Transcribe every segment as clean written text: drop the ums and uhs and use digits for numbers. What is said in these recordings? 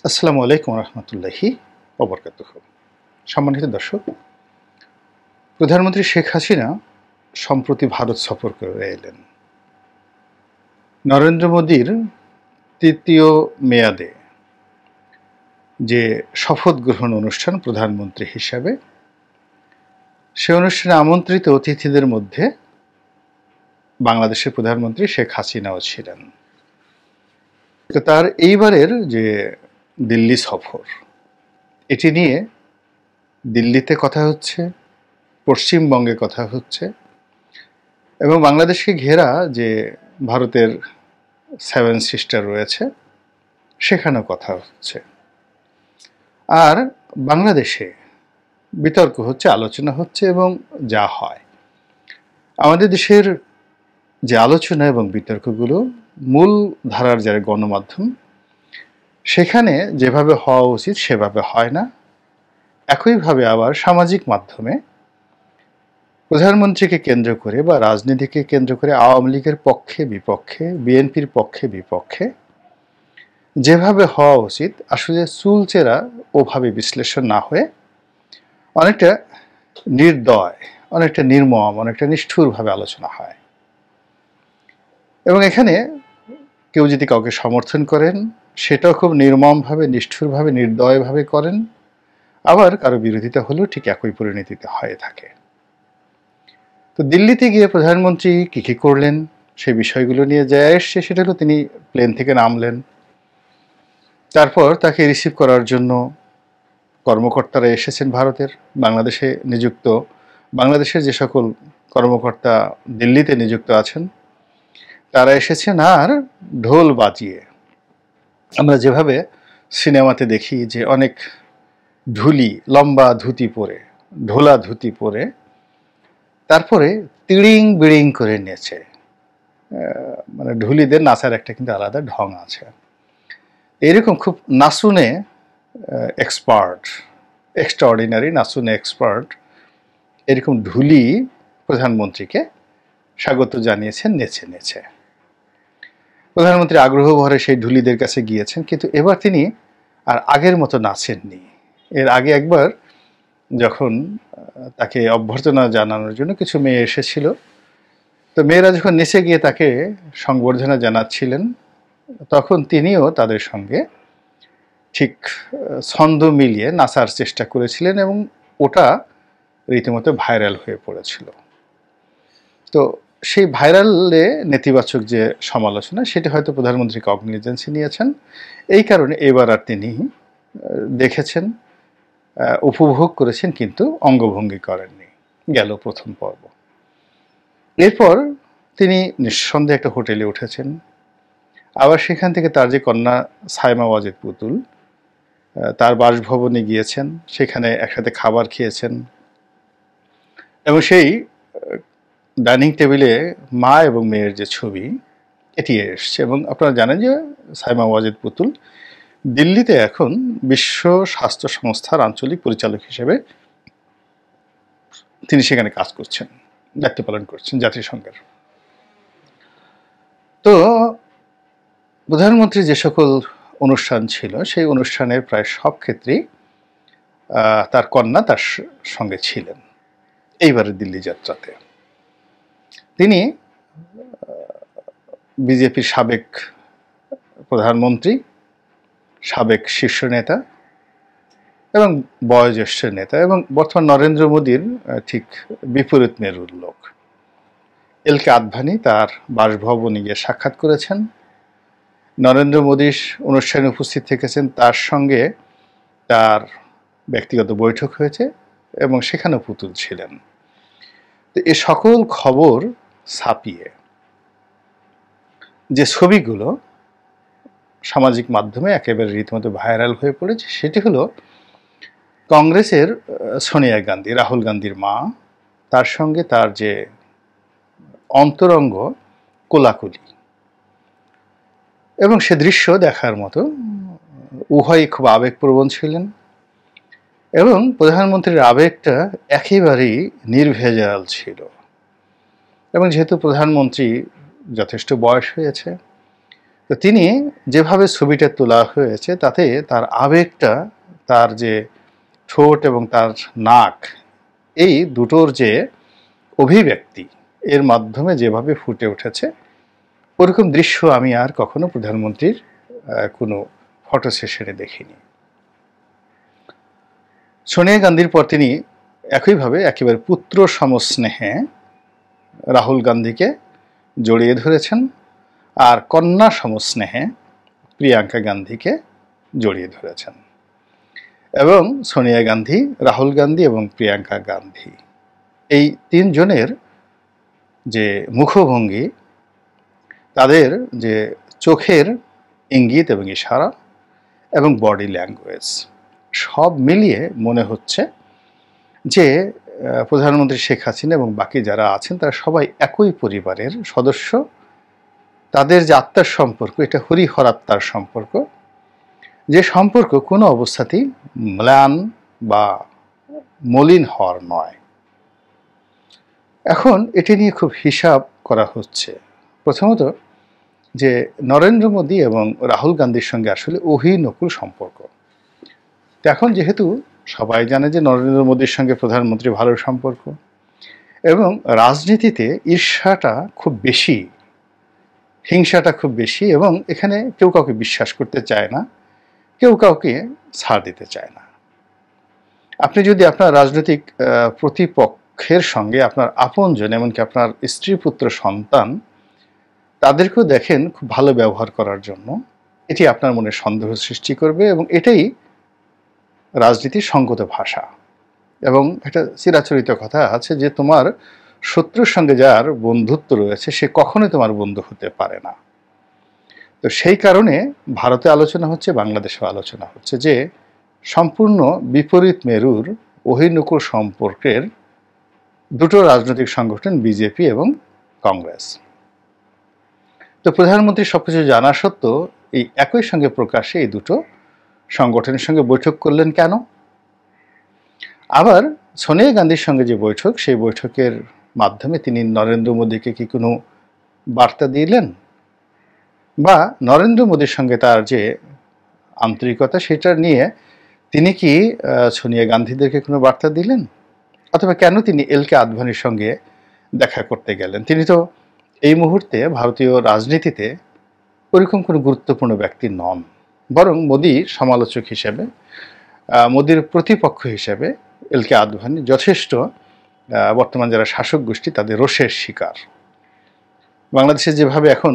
আসসালামু আলাইকুম রহমতুল্লাহি ওবরকাতুহ। সম্মানিত দর্শক, প্রধানমন্ত্রী শেখ হাসিনা সম্প্রতি ভারত সফর করে এলেন। নরেন্দ্র মোদীর তৃতীয় মেয়াদে যে শপথ গ্রহণ অনুষ্ঠান প্রধানমন্ত্রী হিসাবে, সে অনুষ্ঠানে আমন্ত্রিত অতিথিদের মধ্যে বাংলাদেশের প্রধানমন্ত্রী শেখ হাসিনাও ছিলেন। তো তার এইবারের যে দিল্লি সফর, এটি নিয়ে দিল্লিতে কথা হচ্ছে, পশ্চিমবঙ্গে কথা হচ্ছে, এবং বাংলাদেশকে ঘেরা যে ভারতের সেভেন সিস্টার রয়েছে সেখানেও কথা হচ্ছে। আর বাংলাদেশে বিতর্ক হচ্ছে, আলোচনা হচ্ছে, এবং যা হয় আমাদের দেশের যে আলোচনা এবং বিতর্কগুলো মূল ধারার যারা গণমাধ্যম, সেখানে যেভাবে হওয়া উচিত সেভাবে হয় না। একইভাবে আবার সামাজিক মাধ্যমে প্রধানমন্ত্রীকে কেন্দ্র করে বা রাজনীতিকে কেন্দ্র করে আওয়ামী লীগের পক্ষে বিপক্ষে, বিএনপির পক্ষে বিপক্ষে যেভাবে হওয়া উচিত আসলে চুলচেরা ওভাবে বিশ্লেষণ না হয়ে অনেকটা নির্দয়, অনেকটা নির্মম, অনেকটা নিষ্ঠুরভাবে আলোচনা হয়। এবং এখানে কেউ যদি কাউকে সমর্থন করেন, সেটাও খুব নির্মমভাবে, নিষ্ঠুরভাবে, নির্দয়ভাবে করেন। আবার কারো বিরোধিতা হলেও ঠিক একই পরিণতিতে হয়ে থাকে। তো দিল্লিতে গিয়ে প্রধানমন্ত্রী কী কী করলেন সেই বিষয়গুলো নিয়ে যা এসছে, সেটা হলো তিনি প্লেন থেকে নামলেন। তারপর তাকে রিসিভ করার জন্য কর্মকর্তারা এসেছেন ভারতের। বাংলাদেশে নিযুক্ত, বাংলাদেশের যে সকল কর্মকর্তা দিল্লিতে নিযুক্ত আছেন তারা এসেছেন। আর ঢোল বাজিয়ে, আমরা যেভাবে সিনেমাতে দেখি যে অনেক ঢুলি লম্বা ধুতি পরে, ঢোলা ধুতি পরে, তারপরে তিড়িং বিড়িং করে নেচে, মানে ঢুলিদের নাচার একটা কিন্তু আলাদা ঢং আছে। এরকম খুব নাচুনে এক্সপার্ট, এক্সট্রাঅর্ডিনারি নাচুনে এক্সপার্ট এরকম ঢুলি প্রধানমন্ত্রীকে স্বাগত জানিয়েছেন নেচে নেচে। প্রধানমন্ত্রী আগ্রহ ভরে সেই ঢুলিদের কাছে গিয়েছেন, কিন্তু এবার তিনি আর আগের মতো নাচেননি। এর আগে একবার যখন তাকে অভ্যর্থনা জানানোর জন্য কিছু মেয়ে এসেছিল, তো মেয়েরা যখন নেচে গিয়ে তাকে সংবর্ধনা জানাচ্ছিলেন, তখন তিনিও তাদের সঙ্গে ঠিক ছন্দ মিলিয়ে নাচার চেষ্টা করেছিলেন, এবং ওটা রীতিমতো ভাইরাল হয়ে পড়েছিল। তো সেই ভাইরালে নেতিবাচক যে সমালোচনা, সেটি হয়তো প্রধানমন্ত্রী কগনিজেন্সে নিয়েছেন। এই কারণে এবার আর তিনি দেখেছেন, উপভোগ করেছেন, কিন্তু অঙ্গভঙ্গি করেননি। গেল প্রথম পর্ব। এরপর তিনি নিঃসন্দেহে একটা হোটেলে উঠেছেন। আবার সেখান থেকে তার যে কন্যা সাইমা ওয়াজেদ পুতুল, তার বাসভবনে গিয়েছেন, সেখানে একসাথে খাবার খেয়েছেন, এবং সেই ডাইনিং টেবিলে মা এবং মেয়ের যে ছবি, এটি এসছে। এবং আপনারা জানেন যে সাইমা ওয়াজেদ পুতুল দিল্লিতে এখন বিশ্ব স্বাস্থ্য সংস্থার আঞ্চলিক পরিচালক হিসেবে তিনি সেখানে কাজ করছেন, দায়িত্ব পালন করছেন জাতিসংঘের। তো প্রধানমন্ত্রী যে সকল অনুষ্ঠান ছিল, সেই অনুষ্ঠানের প্রায় সব ক্ষেত্রেই তার কন্যা তার সঙ্গে ছিলেন। এইবারের দিল্লি যাত্রাতে তিনি বিজেপির সাবেক প্রধানমন্ত্রী, সাবেক শীর্ষ নেতা এবং বয়োজ্যেষ্ঠ নেতা, এবং বর্তমান নরেন্দ্র মোদীর ঠিক বিপরীত মেরুর লোক এল কে আদভানি তার বাসভবনে গিয়ে সাক্ষাৎ করেছেন। নরেন্দ্র মোদী অনুষ্ঠানে উপস্থিত থেকেছেন, তার সঙ্গে তার ব্যক্তিগত বৈঠক হয়েছে, এবং সেখানেও পুতুল ছিলেন। তো এ সকল খবর ছাপিয়ে যে ছবিগুলো সামাজিক মাধ্যমে একেবারে রীতিমতো ভাইরাল হয়ে পড়েছে, সেটি হলো কংগ্রেসের সোনিয়া গান্ধী, রাহুল গান্ধীর মা, তার সঙ্গে তার যে অন্তরঙ্গ কোলাকুলি, এবং সে দৃশ্য দেখার মতো। উভয়ই খুব আবেগপ্রবণ ছিলেন, এবং প্রধানমন্ত্রীর আবেগটা একেবারেই নির্ভেজাল ছিল। এবং যেহেতু প্রধানমন্ত্রী যথেষ্ট বয়স হয়েছে, তো তিনি যেভাবে ছবিটা তোলা হয়েছে তাতে তার আবেগটা, তার যে ঠোঁট এবং তার নাক, এই দুটোর যে অভিব্যক্তি এর মাধ্যমে যেভাবে ফুটে উঠেছে, ওরকম দৃশ্য আমি আর কখনো প্রধানমন্ত্রীর কোনো ফটো সেশনে দেখিনি। সোনিয়া গান্ধীর পর তিনি একইভাবে একেবারে পুত্র সমস্নেহে রাহুল গান্ধীকে জড়িয়ে ধরেছেন, আর কন্যা সমস্নেহে প্রিয়াঙ্কা গান্ধীকে জড়িয়ে ধরেছেন। এবং সোনিয়া গান্ধী, রাহুল গান্ধী এবং প্রিয়াঙ্কা গান্ধী, এই তিনজনের যে মুখভঙ্গি, তাদের যে চোখের ইঙ্গিত এবং ইশারা এবং বডি ল্যাঙ্গুয়েজ, সব মিলিয়ে মনে হচ্ছে যে প্রধানমন্ত্রী শেখ হাসিনা এবং বাকি যারা আছেন তারা সবাই একই পরিবারের সদস্য। তাদের যে আত্মার সম্পর্ক, এটা হরিহরাত্মার সম্পর্ক, যে সম্পর্ক কোনো অবস্থাতেই ম্লান বা মলিন হওয়ার নয়। এখন এটি নিয়ে খুব হিসাব করা হচ্ছে। প্রথমত, যে নরেন্দ্র মোদী এবং রাহুল গান্ধীর সঙ্গে আসলে অহিনকুল সম্পর্ক। তো এখন যেহেতু সবাই জানে যে নরেন্দ্র মোদীর সঙ্গে প্রধানমন্ত্রী ভালো সম্পর্ক, এবং রাজনীতিতে ঈর্ষাটা খুব বেশি, হিংসাটা খুব বেশি, এবং এখানে কেউ কাউকে বিশ্বাস করতে চায় না, কেউ কাউকে ছাড় দিতে চায় না। আপনি যদি আপনার রাজনৈতিক প্রতিপক্ষের সঙ্গে আপনার আপনজন, এমনকি আপনার স্ত্রী, পুত্র, সন্তান, তাদেরকেও দেখেন খুব ভালো ব্যবহার করার জন্য, এটি আপনার মনে সন্দেহ সৃষ্টি করবে, এবং এটাই রাজনীতির সঙ্গত ভাষা। এবং একটা চিরাচরিত কথা আছে যে তোমার শত্রুর সঙ্গে যার বন্ধুত্ব রয়েছে সে কখনোই তোমার বন্ধু হতে পারে না। তো সেই কারণে ভারতে আলোচনা হচ্ছে, বাংলাদেশেও আলোচনা হচ্ছে যে সম্পূর্ণ বিপরীত মেরুর অহিনুকুল সম্পর্কের দুটো রাজনৈতিক সংগঠন, বিজেপি এবং কংগ্রেস। তো প্রধানমন্ত্রী সবকিছু জানা সত্ত্বেও এই একই সঙ্গে প্রকাশ্যে এই দুটো সংগঠনের সঙ্গে বৈঠক করলেন কেন? আবার সোনিয়া গান্ধীর সঙ্গে যে বৈঠক, সেই বৈঠকের মাধ্যমে তিনি নরেন্দ্র মোদীকে কি কোনো বার্তা দিলেন, বা নরেন্দ্র মোদীর সঙ্গে তার যে আন্তরিকতা সেটা নিয়ে তিনি কি সোনিয়া গান্ধীদেরকে কোনো বার্তা দিলেন? অথবা কেন তিনি এলকে আদভানির সঙ্গে দেখা করতে গেলেন? তিনি তো এই মুহূর্তে ভারতীয় রাজনীতিতে ওরকম কোনো গুরুত্বপূর্ণ ব্যক্তি নন, বরং মোদীর সমালোচক হিসেবে, মোদীর প্রতিপক্ষ হিসেবে এলকে আদভানি যথেষ্ট বর্তমান যারা শাসক গোষ্ঠী তাদের রোষের শিকার। বাংলাদেশে যেভাবে এখন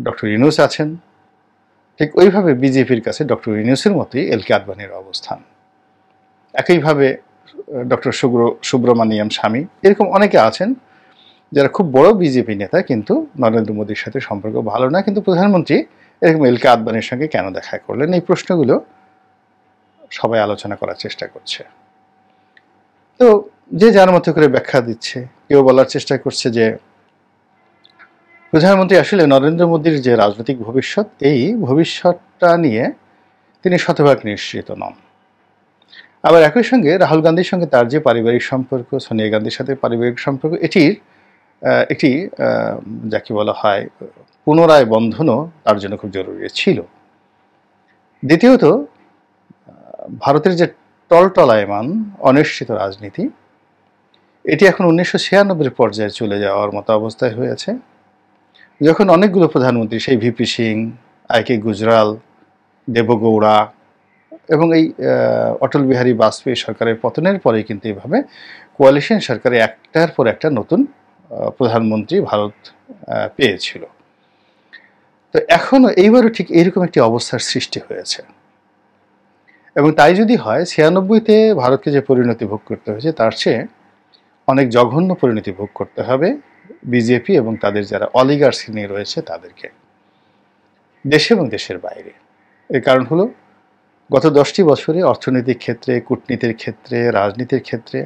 ডক্টর ইউনূস আছেন, ঠিক ওইভাবে বিজেপির কাছে ডক্টর ইউনূসের মতোই এলকে আদভানির অবস্থান। একইভাবে ডক্টর সুব্রমণিয়াম স্বামী, এরকম অনেকে আছেন যারা খুব বড় বিজেপি নেতা, কিন্তু নরেন্দ্র মোদীর সাথে সম্পর্ক ভালো না। কিন্তু প্রধানমন্ত্রী এরকম এলকে আদভানির সঙ্গে কেন দেখা করলেন? এই প্রশ্নগুলো সবাই আলোচনা করার চেষ্টা করছে। তো যে যার মতো করে ব্যাখ্যা দিচ্ছে। কেউ বলার চেষ্টা করছে যে প্রধানমন্ত্রী আসলে নরেন্দ্র মোদীর যে রাজনৈতিক ভবিষ্যৎ, এই ভবিষ্যৎটা নিয়ে তিনি শতভাগ নিশ্চিত নন। আবার একই সঙ্গে রাহুল গান্ধীর সঙ্গে তার যে পারিবারিক সম্পর্ক, সোনিয়া গান্ধীর সাথে পারিবারিক সম্পর্ক, এটির একটি যাকে বলা হয় পুনরায় বন্ধনও তার জন্য খুব জরুরি ছিল। দ্বিতীয়ত, ভারতের যে টলটলায়মান অনিশ্চিত রাজনীতি, এটি এখন 1996 পর্যায়ে চলে যাওয়ার মতো অবস্থায় হয়েছে, যখন অনেকগুলো প্রধানমন্ত্রী, সেই ভিপি সিং, আইকে গুজরাল, দেবগৌড়া এবং এই অটল বিহারী বাজপেয়ী সরকারের পতনের পরে কিন্তু এইভাবে কোয়ালিশন সরকারে একটার পর একটা নতুন প্রধানমন্ত্রী ভারত পেয়েছিল। তো এখনও এইবারও ঠিক এইরকম একটি অবস্থার সৃষ্টি হয়েছে, এবং তাই যদি হয় 96-তে ভারতকে যে পরিণতি ভোগ করতে হয়েছে তার চেয়ে অনেক জঘন্য পরিণতি ভোগ করতে হবে বিজেপি এবং তাদের যারা অলিগার্সি নিয়ে রয়েছে তাদেরকে, দেশে এবং দেশের বাইরে। এর কারণ হলো গত 10টি বছরে অর্থনৈতিক ক্ষেত্রে, কূটনীতির ক্ষেত্রে, রাজনীতির ক্ষেত্রে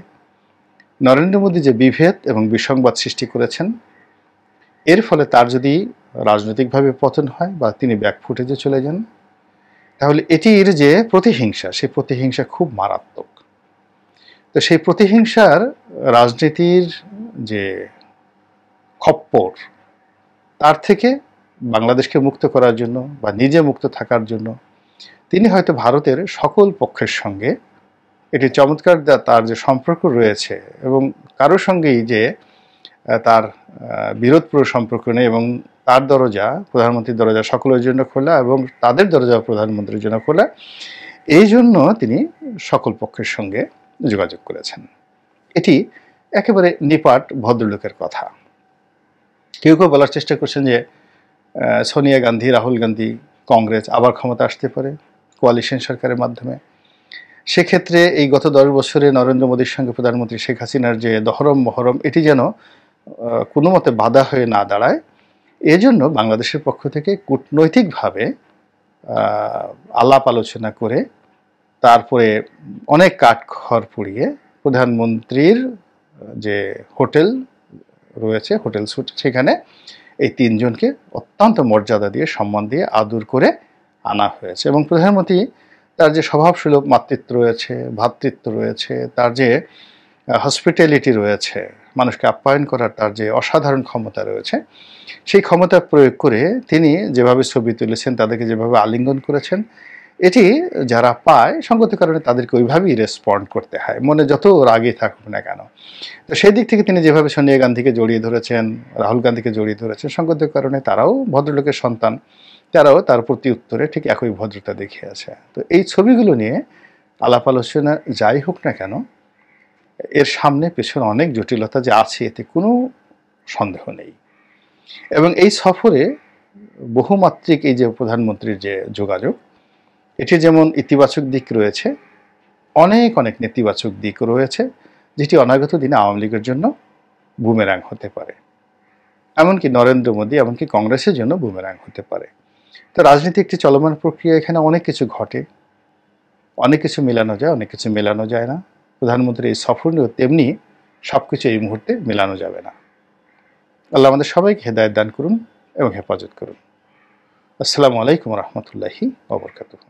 নরেন্দ্র মোদী যে বিভেদ এবং বিসংবাদ সৃষ্টি করেছেন, এর ফলে তার যদি রাজনৈতিকভাবে পতন হয় বা তিনি ব্যাকফুটেজে চলে যান, তাহলে এটির যে প্রতিহিংসা, সেই প্রতিহিংসা খুব মারাত্মক। তো সেই প্রতিহিংসার রাজনীতির যে খপ্পর, তার থেকে বাংলাদেশকে মুক্ত করার জন্য বা নিজে মুক্ত থাকার জন্য তিনি হয়তো ভারতের সকল পক্ষের সঙ্গে এটি চমৎকার তার যে সম্পর্ক রয়েছে এবং কারোর সঙ্গেই যে তার বিরোধপূর্ণ সম্পর্ক নেই এবং তার দরজা, প্রধানমন্ত্রীর দরজা সকলের জন্য খোলা এবং তাদের দরজা প্রধানমন্ত্রীর জন্য খোলা। এই জন্য তিনি সকল পক্ষের সঙ্গে যোগাযোগ করেছেন। এটি একেবারে নিপাট ভদ্রলোকের কথা। কেউ কেউ বলার চেষ্টা করছেন যে সোনিয়া গান্ধী, রাহুল গান্ধী, কংগ্রেস আবার ক্ষমতা আসতে পারে কোয়ালিশন সরকারের মাধ্যমে। সেক্ষেত্রে এই গত 10 বছরে নরেন্দ্র মোদীর সঙ্গে প্রধানমন্ত্রী শেখ হাসিনার যে দহরম মহরম এটি যেন কোনো মতে বাধা হয়ে না দাঁড়ায়, এজন্য বাংলাদেশের পক্ষ থেকে কূটনৈতিকভাবে আলাপ আলোচনা করে তারপরে অনেক কাঠখড় পুড়িয়ে প্রধানমন্ত্রীর যে হোটেল রয়েছে, হোটেল স্যুট, সেখানে এই 3 জনকে অত্যন্ত মর্যাদা দিয়ে, সম্মান দিয়ে, আদর করে আনা হয়েছে। এবং প্রধানমন্ত্রী তার যে স্বভাবসুলভ মাতৃত্ব রয়েছে, ভ্রাতৃত্ব রয়েছে, তার যে হসপিটালিটি রয়েছে, মানুষকে আপ্যায়ন করার তার যে অসাধারণ ক্ষমতা রয়েছে, সেই ক্ষমতা প্রয়োগ করে তিনি যেভাবে ছবি তুলেছেন, তাদেরকে যেভাবে আলিঙ্গন করেছেন, এটি যারা পায় সঙ্গত কারণে তাদেরকে ওইভাবেই রেসপন্ড করতে হয়, মনে যত রাগই থাকুক না কেন। তো সেই দিক থেকে তিনি যেভাবে সোনিয়া গান্ধীকে জড়িয়ে ধরেছেন, রাহুল গান্ধীকে জড়িয়ে ধরেছেন, সঙ্গত কারণে তারাও ভদ্রলোকের সন্তান, তারাও তার প্রতি উত্তরে ঠিক একই ভদ্রতা দেখিয়েছে। তো এই ছবিগুলো নিয়ে আলাপ আলোচনা যাই হোক না কেন, এর সামনে পেছনে অনেক জটিলতা যে আছে এতে কোনো সন্দেহ নেই। এবং এই সফরে বহুমাত্রিক এই যে প্রধানমন্ত্রীর যে যোগাযোগ, এটি যেমন ইতিবাচক দিক রয়েছে, অনেক অনেক নেতিবাচক দিক রয়েছে, যেটি অনাগত দিনে আওয়ামী লীগের জন্য বুমেরাং হতে পারে, এমনকি নরেন্দ্র মোদী, এমনকি কংগ্রেসের জন্য বুমেরাং হতে পারে। তো রাজনীতি একটি চলমান প্রক্রিয়া, এখানে অনেক কিছু ঘটে, অনেক কিছু মেলানো যায়, অনেক কিছু মেলানো যায় না। প্রধানমন্ত্রীর এই সফর নিয়েও তেমনি সব কিছু এই মুহূর্তে মেলানো যাবে না। আল্লাহ আমাদের সবাইকে হেদায়েত দান করুন এবং হেফাজত করুন। আসসালামু আলাইকুম রহমতুল্লাহি ওয়া বারাকাতুহু।